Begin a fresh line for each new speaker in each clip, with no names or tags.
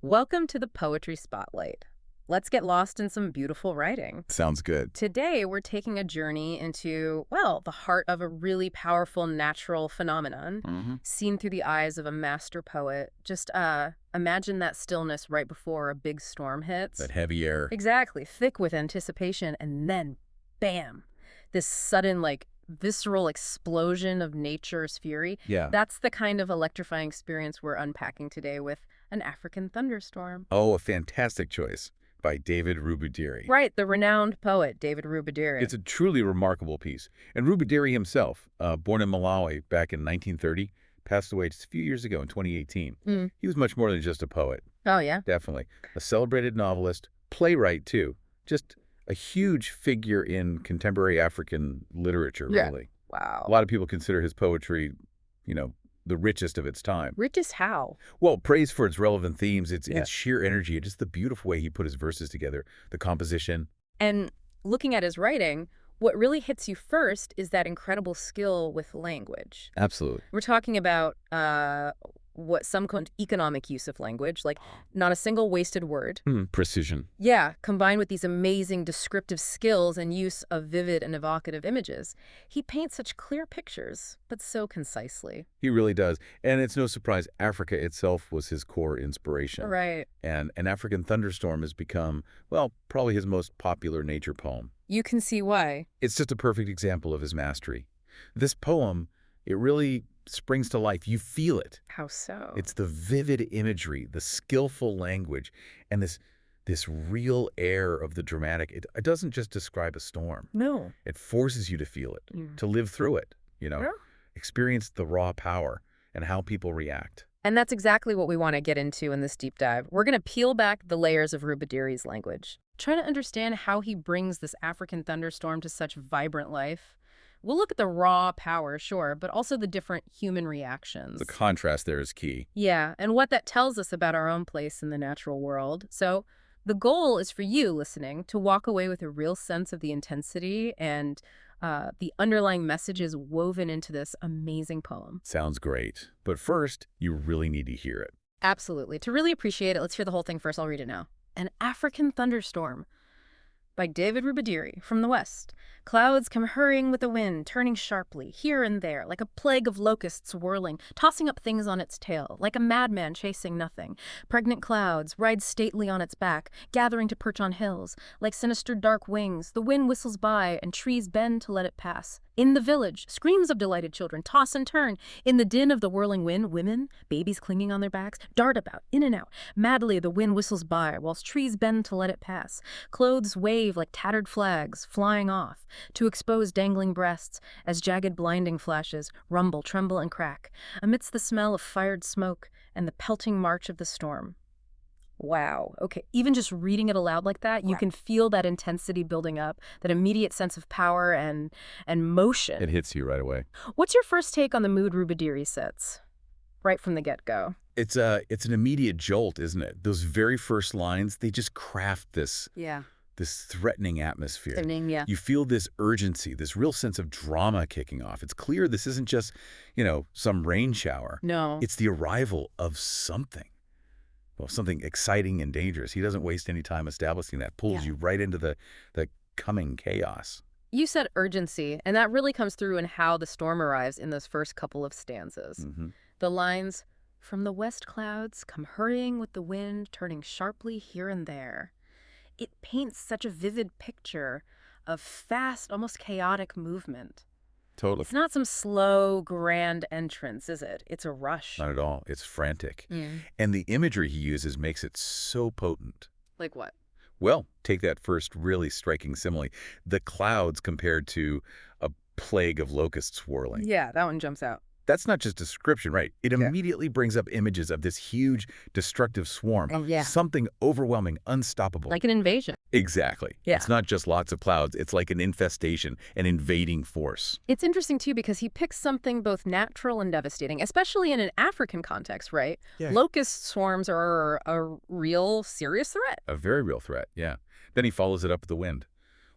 Welcome to the Poetry Spotlight. Let's get lost in some beautiful writing.
Sounds good.
Today, we're taking a journey into, well, the heart of a really powerful natural phenomenon, seen through the eyes of a master poet. Just imagine that stillness right before a big storm hits.
That heavy air.
Exactly, thick with anticipation, and then, bam, this sudden, visceral explosion of nature's fury.
Yeah.
That's the kind of electrifying experience we're unpacking today with an African thunderstorm.
Oh, a fantastic choice by David Rubadiri.
Right, the renowned poet, David Rubadiri.
It's a truly remarkable piece. And Rubadiri himself, born in Malawi back in 1930, passed away just a few years ago in 2018. He was much more than just a poet.
Oh, yeah?
Definitely. A celebrated novelist, playwright, too. Just a huge figure in contemporary African literature, really.
Wow.
A lot of people consider his poetry, the richest of its time.
Richest how?
Well, praise for its relevant themes, its sheer energy, just the beautiful way he put his verses together, the composition.
And looking at his writing, what really hits you first is that incredible skill with language.
Absolutely.
We're talking about what some call economic use of language, like not a single wasted word.
Precision.
Yeah, combined with these amazing descriptive skills and use of vivid and evocative images. He paints such clear pictures, but so concisely.
He really does. And it's no surprise, Africa itself was his core inspiration.
Right.
And An African Thunderstorm has become, well, probably his most popular nature poem.
You can see why.
It's just a perfect example of his mastery. This poem, it really springs to life. You feel it.
How so?
It's the vivid imagery, the skillful language, and this real air of the dramatic. It doesn't just describe a storm.
No.
It forces you to feel it, to live through it,
Yeah.
experience the raw power and how people react.
And that's exactly what we want to get into in this deep dive. We're going to peel back the layers of Rubadiri's language, try to understand how he brings this African thunderstorm to such vibrant life. We'll look at the raw power, sure, but also the different human reactions.
The contrast there is key.
Yeah, and what that tells us about our own place in the natural world. So the goal is for you, listening, to walk away with a real sense of the intensity and the underlying messages woven into this amazing poem.
Sounds great. But first, you really need to hear it.
Absolutely. To really appreciate it, let's hear the whole thing first. I'll read it now. An African Thunderstorm by David Rubadiri from the West. Clouds come hurrying with the wind, turning sharply, here and there, like a plague of locusts whirling, tossing up things on its tail, like a madman chasing nothing. Pregnant clouds ride stately on its back, gathering to perch on hills. Like sinister dark wings, the wind whistles by, and trees bend to let it pass. In the village, screams of delighted children toss and turn. In the din of the whirling wind, women, babies clinging on their backs, dart about, in and out. Madly the wind whistles by, whilst trees bend to let it pass. Clothes wave like tattered flags, flying off, to expose dangling breasts, as jagged blinding flashes rumble, tremble, and crack, amidst the smell of fired smoke and the pelting march of the storm. Wow. Okay, even just reading it aloud like that, you can feel that intensity building up, that immediate sense of power and motion.
It hits you right away.
What's your first take on the mood Rubadiri sets, right from the get-go?
It's an immediate jolt, isn't it? Those very first lines, they just craft this threatening atmosphere.
Yeah.
You feel this urgency, this real sense of drama kicking off. It's clear this isn't just, some rain shower.
No.
It's the arrival of something. Well, something exciting and dangerous. He doesn't waste any time establishing that. Pulls you right into the coming chaos.
You said urgency, and that really comes through in how the storm arrives in those first couple of stanzas. The lines, "From the west clouds come hurrying with the wind, turning sharply here and there." It paints such a vivid picture of fast, almost chaotic movement.
Totally.
It's not some slow, grand entrance, is it? It's a rush.
Not at all. It's frantic. And the imagery he uses makes it so potent.
Like what?
Well, take that first really striking simile. The clouds compared to a plague of locusts swirling.
Yeah, that one jumps out.
That's not just description, right? It immediately brings up images of this huge, destructive swarm. Something overwhelming, unstoppable.
Like an invasion.
Exactly.
Yeah.
It's not just lots of clouds. It's like an infestation, an invading force.
It's interesting, too, because he picks something both natural and devastating, especially in an African context, right?
Yeah.
Locust swarms are a real, serious threat.
A very real threat, yeah. Then he follows it up with the wind.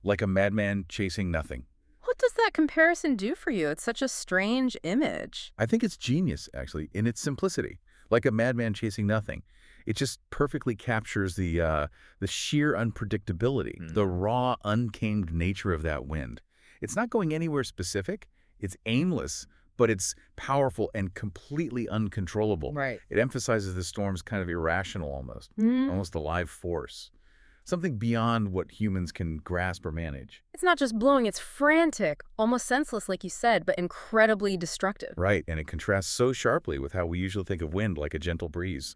Like a madman chasing nothing.
What does that comparison do for you? It's such a strange image.
I think it's genius, actually, in its simplicity. Like a madman chasing nothing. It just perfectly captures the sheer unpredictability, the raw, untamed nature of that wind. It's not going anywhere specific. It's aimless, but it's powerful and completely uncontrollable.
Right.
It emphasizes the storm's kind of irrational almost a live force, something beyond what humans can grasp or manage.
It's not just blowing, it's frantic, almost senseless, like you said, but incredibly destructive.
Right, and it contrasts so sharply with how we usually think of wind, like a gentle breeze.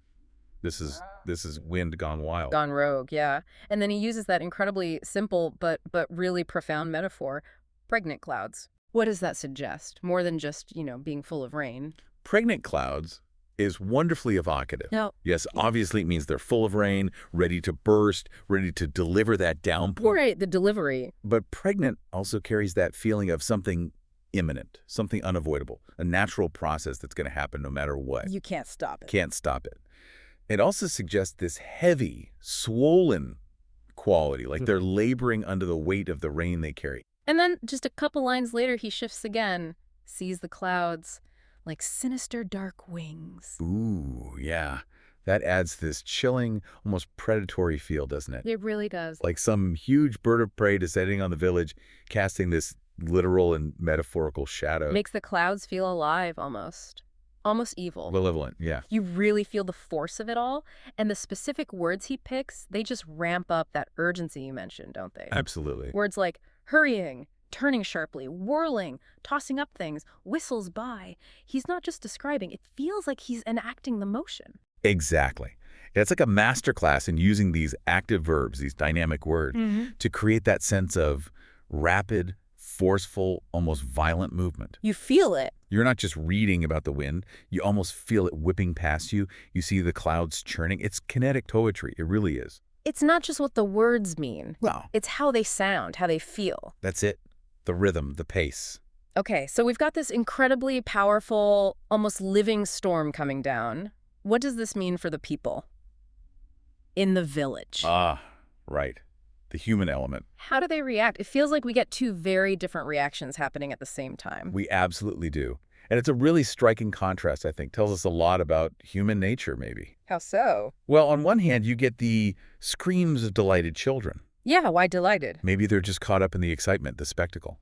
This is wind gone wild.
Gone rogue, yeah. And then he uses that incredibly simple but really profound metaphor, pregnant clouds. What does that suggest? More than just, being full of rain.
Pregnant clouds is wonderfully evocative.
No.
Yes, obviously it means they're full of rain, ready to burst, ready to deliver that downpour.
Right, the delivery.
But pregnant also carries that feeling of something imminent, something unavoidable, a natural process that's going to happen no matter what.
You can't stop it.
Can't stop it. It also suggests this heavy, swollen quality, like they're laboring under the weight of the rain they carry.
And then just a couple lines later, he shifts again, sees the clouds like sinister dark wings.
Ooh, yeah. That adds this chilling, almost predatory feel, doesn't it?
It really does.
Like some huge bird of prey descending on the village, casting this literal and metaphorical shadow.
Makes the clouds feel alive almost. Almost evil.
Malevolent, yeah.
You really feel the force of it all, and the specific words he picks, they just ramp up that urgency you mentioned, don't they?
Absolutely.
Words like hurrying, turning sharply, whirling, tossing up things, whistles by. He's not just describing, it feels like he's enacting the motion.
Exactly. It's like a masterclass in using these active verbs, these dynamic words, to create that sense of rapid, forceful, almost violent movement.
You feel it.
You're not just reading about the wind. You almost feel it whipping past you. You see the clouds churning. It's kinetic poetry. It really is.
It's not just what the words mean.
Well,
It's how they sound, how they feel.
that's it. The rhythm, the pace.
Okay, so we've got this incredibly powerful, almost living storm coming down. What does this mean for the people in the village?
Ah, right. The human element.
How do they react? It feels like we get two very different reactions happening at the same time.
We absolutely do. And it's a really striking contrast, I think. Tells us a lot about human nature, maybe.
How so?
Well, on one hand, you get the screams of delighted children.
Yeah, why delighted?
Maybe they're just caught up in the excitement, the spectacle.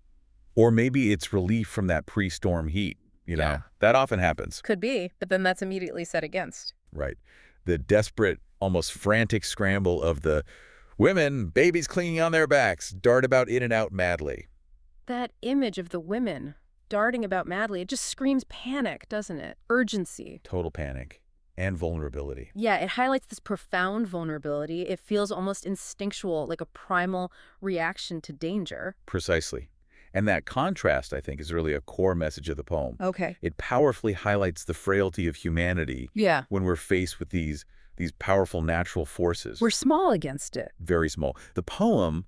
Or maybe it's relief from that pre-storm heat.
Yeah.
That often happens.
Could be, but then that's immediately set against.
Right. The desperate, almost frantic scramble of the women, babies clinging on their backs, dart about in and out madly.
That image of the women darting about madly, it just screams panic, doesn't it? Urgency.
Total panic and vulnerability.
Yeah, it highlights this profound vulnerability. It feels almost instinctual, like a primal reaction to danger.
Precisely. And that contrast, I think, is really a core message of the poem.
Okay.
It powerfully highlights the frailty of humanity
Yeah.
when we're faced with these powerful natural forces.
We're small against it.
Very small. The poem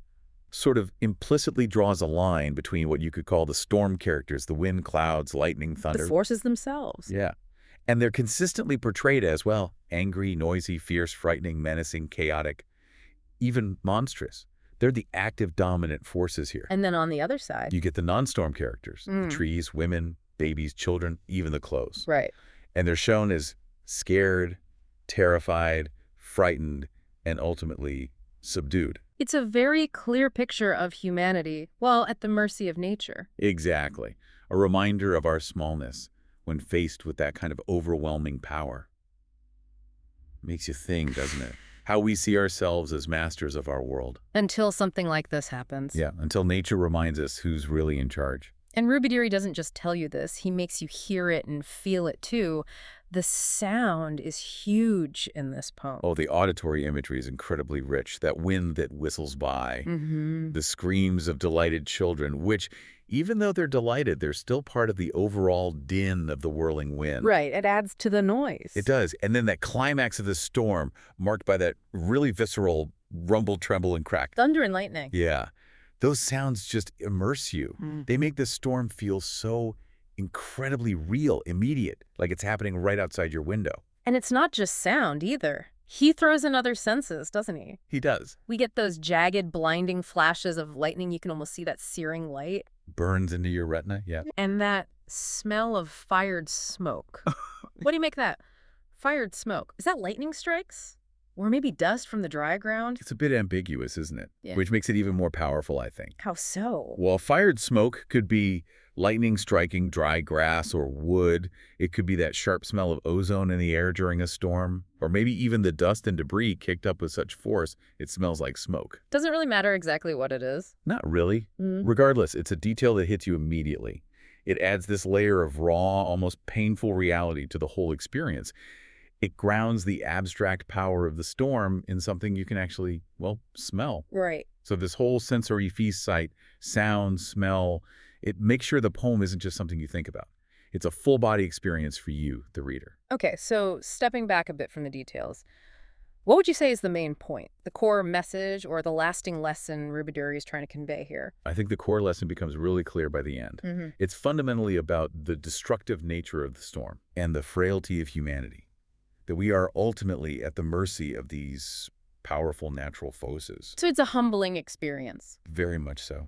sort of implicitly draws a line between what you could call the storm characters, the wind, clouds, lightning, thunder.
The forces themselves.
Yeah. And they're consistently portrayed as, well, angry, noisy, fierce, frightening, menacing, chaotic, even monstrous. They're the active dominant forces here.
And then on the other side.
You get the non-storm characters, the trees, women, babies, children, even the clothes.
Right.
And they're shown as scared, terrified, frightened, and ultimately subdued.
It's a very clear picture of humanity, well, at the mercy of nature.
Exactly. A reminder of our smallness when faced with that kind of overwhelming power. Makes you think, doesn't it? How we see ourselves as masters of our world.
Until something like this happens.
Yeah, until nature reminds us who's really in charge.
And Rubadiri doesn't just tell you this, he makes you hear it and feel it too. The sound is huge in this poem.
Oh, the auditory imagery is incredibly rich. That wind that whistles by, the screams of delighted children, which, even though they're delighted, they're still part of the overall din of the whirling wind.
Right, it adds to the noise.
It does. And then that climax of the storm, marked by that really visceral rumble, tremble, and crack.
Thunder and lightning.
Yeah. Those sounds just immerse you. They make the storm feel so incredibly real, immediate, like it's happening right outside your window.
And it's not just sound either. He throws in other senses, doesn't he?
He does.
We get those jagged, blinding flashes of lightning. You can almost see that searing light.
Burns into your retina, yeah.
And that smell of fired smoke. What do you make of that? Fired smoke. Is that lightning strikes? Or maybe dust from the dry ground?
It's a bit ambiguous, isn't it?
Yeah.
Which makes it even more powerful, I think.
How so?
Well, fired smoke could be lightning striking dry grass or wood. It could be that sharp smell of ozone in the air during a storm, or maybe even the dust and debris kicked up with such force it smells like smoke.
Doesn't really matter exactly what it is.
Not really.
Mm.
Regardless, it's a detail that hits you immediately. It adds this layer of raw, almost painful reality to the whole experience. It grounds the abstract power of the storm in something you can actually, well, smell.
Right.
So this whole sensory feast sight, sound, smell, it makes sure the poem isn't just something you think about. It's a full-body experience for you, the reader.
Okay, so stepping back a bit from the details, what would you say is the main point, the core message or the lasting lesson Rubadiri is trying to convey here?
I think the core lesson becomes really clear by the end. It's fundamentally about the destructive nature of the storm and the frailty of humanity, that we are ultimately at the mercy of these powerful natural forces.
So it's a humbling experience.
Very much so.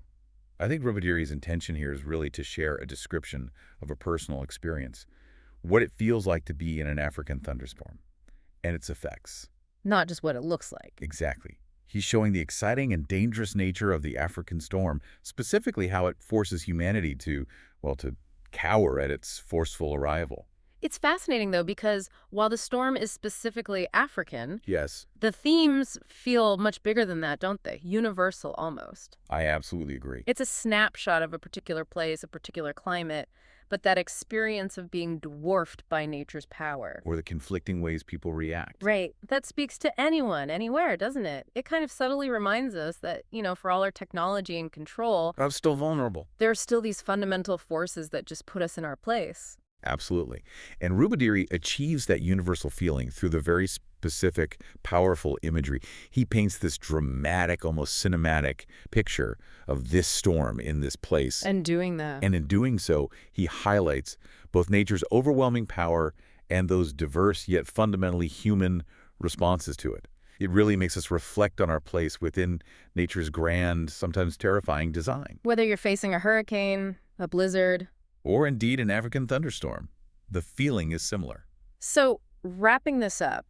I think Rubadiri's intention here is really to share a description of a personal experience, what it feels like to be in an African thunderstorm, and its effects.
Not just what it looks like.
Exactly. He's showing the exciting and dangerous nature of the African storm, specifically how it forces humanity to, well, to cower at its forceful arrival.
It's fascinating, though, because while the storm is specifically African,
Yes,
the themes feel much bigger than that, don't they? Universal, almost.
I absolutely agree.
It's a snapshot of a particular place, a particular climate, but that experience of being dwarfed by nature's power.
Or the conflicting ways people react.
Right. That speaks to anyone, anywhere, doesn't it? It kind of subtly reminds us that, for all our technology and control,
I'm still vulnerable.
there are still these fundamental forces that just put us in our place.
Absolutely. And Rubadiri achieves that universal feeling through the very specific, powerful imagery. He paints this dramatic, almost cinematic picture of this storm in this place.
And doing that.
And in doing so, he highlights both nature's overwhelming power and those diverse yet fundamentally human responses to it. It really makes us reflect on our place within nature's grand, sometimes terrifying design.
Whether you're facing a hurricane, a blizzard,
Or indeed an African thunderstorm, the feeling is similar.
So, wrapping this up,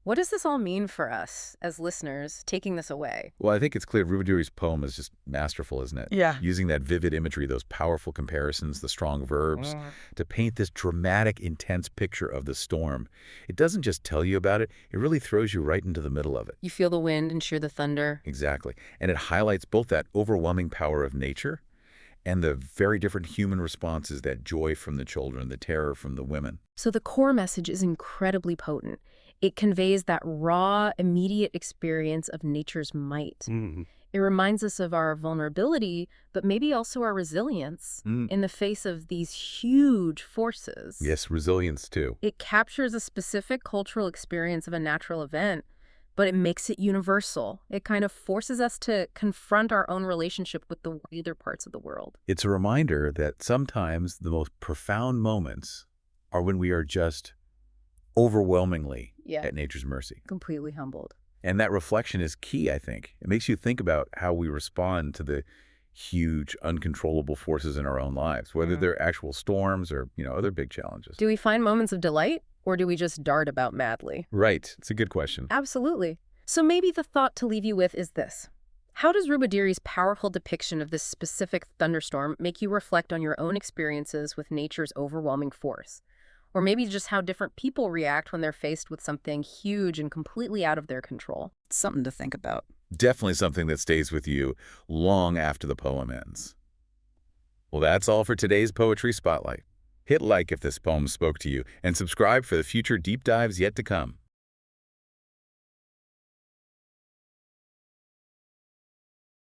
what does this all mean for us as listeners taking this away?
Well, I think it's clear Rubadiri's poem is just masterful, isn't it?
Yeah.
Using that vivid imagery, those powerful comparisons, the strong verbs, to paint this dramatic, intense picture of the storm. It doesn't just tell you about it, it really throws you right into the middle of it.
You feel the wind and hear the thunder.
Exactly. And it highlights both that overwhelming power of nature and the very different human responses, that joy from the children, the terror from the women.
So the core message is incredibly potent. It conveys that raw, immediate experience of nature's might. It reminds us of our vulnerability, but maybe also our resilience in the face of these huge forces.
Yes, resilience too.
It captures a specific cultural experience of a natural event, but it makes it universal. It kind of forces us to confront our own relationship with the other parts of the world.
It's a reminder that sometimes the most profound moments are when we are just overwhelmingly at nature's mercy.
Completely humbled.
And that reflection is key, I think. It makes you think about how we respond to the huge, uncontrollable forces in our own lives, whether they're actual storms or, other big challenges.
Do we find moments of delight, or do we just dart about madly?
Right. It's a good question.
Absolutely. So maybe the thought to leave you with is this. How does Rubadiri's powerful depiction of this specific thunderstorm make you reflect on your own experiences with nature's overwhelming force? Or maybe just how different people react when they're faced with something huge and completely out of their control? It's something to think about.
Definitely something that stays with you long after the poem ends. Well, that's all for today's Poetry Spotlight. Hit like if this poem spoke to you, and subscribe for the future deep dives yet to come.